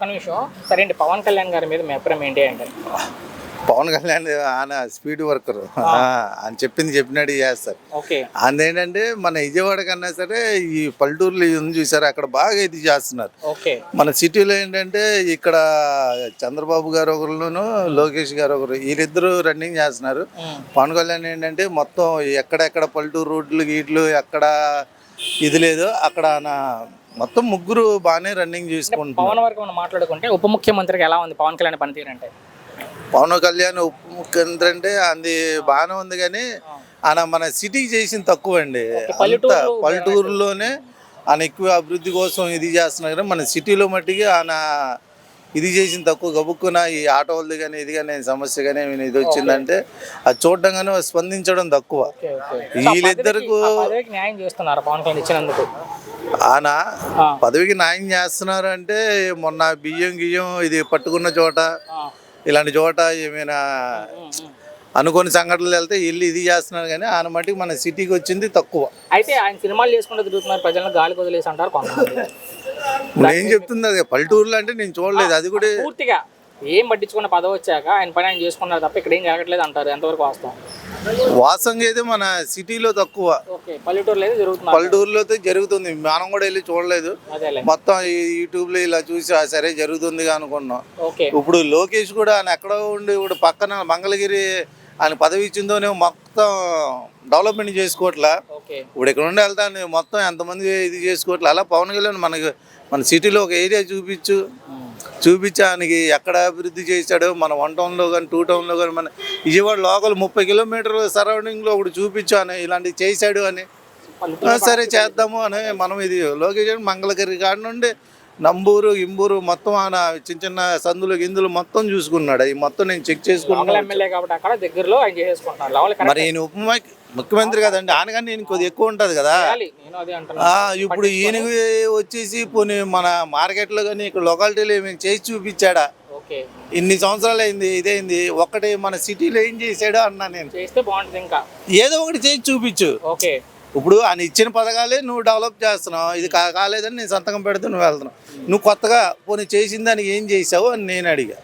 ఒక్క నిమిషం. సరే అండి, పవన్ కళ్యాణ్ గారి మీద మీ అభిప్రాయం ఏంటి అంటే? పవన్ కళ్యాణ్ ఆయన స్పీడ్ వర్కర్, ఆయన చెప్పింది చెప్పినట్టు చేస్తారు. ఓకే. ఏంటంటే మన విజయవాడ కన్నా సరే ఈ పల్లెటూరులో ఉంది చూసారు, అక్కడ బాగా ఇది చేస్తున్నారు. ఓకే. మన సిటీలో ఏంటంటే ఇక్కడ చంద్రబాబు గారు ఒకరును, లోకేష్ గారు ఒకరు, వీళ్ళిద్దరూ రన్నింగ్ చేస్తున్నారు. పవన్ కళ్యాణ్ ఏంటంటే మొత్తం ఎక్కడెక్కడ పల్లెటూరు రోడ్లు గీట్లు ఎక్కడ ఇది లేదు, అక్కడ మొత్తం ముగ్గురు బాగానే రన్నింగ్ చేసుకుంటున్నారు. పవన్ వరకు మనం మాట్లాడుకుంటే ఉప ముఖ్యమంత్రికి ఎలా ఉంది పవన్ కళ్యాణ్ పనితీరు అంటే? పవన్ కళ్యాణ్ ఉప ముఖ్యమంత్రి అంటే అది బాగానే ఉంది, కానీ ఆయన మన సిటీకి చేసిన తక్కువ అండి. పల్లెటూరులోనే ఆయన ఎక్కువ అభివృద్ధి కోసం ఇది చేస్తున్నారు, కానీ మన సిటీలో మట్టికి ఆయన ఇది చేసిన తక్కువ. గబుక్కున ఈ ఆటోలది కానీ ఇది కానీ సమస్య కానీ ఇది వచ్చిందంటే అది చూడడం కానీ స్పందించడం తక్కువ. వీళ్ళిద్దరికి న్యాయం చేస్తున్నారు పవన్ కళ్యాణ్ ఇచ్చినందుకు. ఆయన పదవికి న్యాయం చేస్తున్నారు అంటే మొన్న బియ్యం గియ్యం ఇది పట్టుకున్న చోట, ఇలాంటి చోట ఏమైనా అనుకోని సంఘటనలు వెళ్తే వీళ్ళు ఇది చేస్తున్నారు, కానీ ఆయన మట్టికి మన సిటీకి వచ్చింది తక్కువ. అయితే ఆయన సినిమాలు చేసుకుంటూ తిరుగుతున్నారు, ప్రజలను గాలికి వదిలేసి అంటారు కొంతమంది. నేను చెప్తుంది అది పల్లెటూరులో అంటే నేను చూడలేదు. అది కూడా పూర్తిగా ఏం పట్టించుకున్న పదవి వచ్చాక ఆయన పని ఆయన చేసుకున్నారు తప్ప ఇక్కడ ఏం జరగట్లేదు అంటారు. ఎంతవరకు వాస్తవం? వాస్తవంగా అయితే మన సిటీలో తక్కువ, పల్లెటూరులో జరుగుతుంది. మనం కూడా వెళ్ళి చూడలేదు, మొత్తం యూట్యూబ్ లో ఇలా చూసి సరే జరుగుతుంది అనుకున్నాం. ఇప్పుడు లోకేష్ కూడా ఆయన ఎక్కడో ఉండి ఇప్పుడు పక్కన మంగళగిరి ఆయన పదవి ఇచ్చిందోనే మొత్తం డెవలప్మెంట్ చేసుకోవట్లా. ఇప్పుడు ఇక్కడ నుండి వెళ్తాను మొత్తం ఎంతమంది ఇది చేసుకోవట్లే. అలా పవన్ కళ్యాణ్ మన సిటీలో ఒక ఏరియా చూపించి ఆయనకి ఎక్కడ అభివృద్ధి చేశాడో, మన 1 టౌన్లో కానీ 2 టౌన్లో కానీ మన విజయవాడ లోకల్ 30 కిలోమీటర్ల సరౌండింగ్లో ఒకటి చూపించాను ఇలాంటివి చేశాడు అని. సరే చేద్దాము అని మనం ఇది లోకేష్ మంగళగిరి కాడి నుండి నంబూరు ఇంబూరు మొత్తం ఆయన చిన్న చిన్న సందులు గిందులు మొత్తం చూసుకున్నాడు. అవి మొత్తం నేను చెక్ చేసుకున్నాను. మరి ఈయన ముఖ్యమంత్రి కదండి, ఆయన ఈయన కొద్దిగా ఎక్కువ ఉంటుంది కదా. ఇప్పుడు ఈయన వచ్చేసి పోనీ మన మార్కెట్లో కానీ ఇక్కడ లొకాలిటీలో ఏమైనా చేసి చూపించాడా? ఇన్ని సంవత్సరాలు అయింది ఇదేంది, ఒక్కటి మన సిటీలో ఏం చేశాడో అన్నా నేను. ఏదో ఒకటి చేసి చూపించు. ఇప్పుడు ఆయన ఇచ్చిన పథకాలే నువ్వు డెవలప్ చేస్తున్నావు, ఇది కాలేదని నేను సంతకం పెడితే నువ్వు వెళ్తున్నావు. నువ్వు కొత్తగా పోనీ చేసిన దానికి ఏం చేసావు అని నేను అడిగా.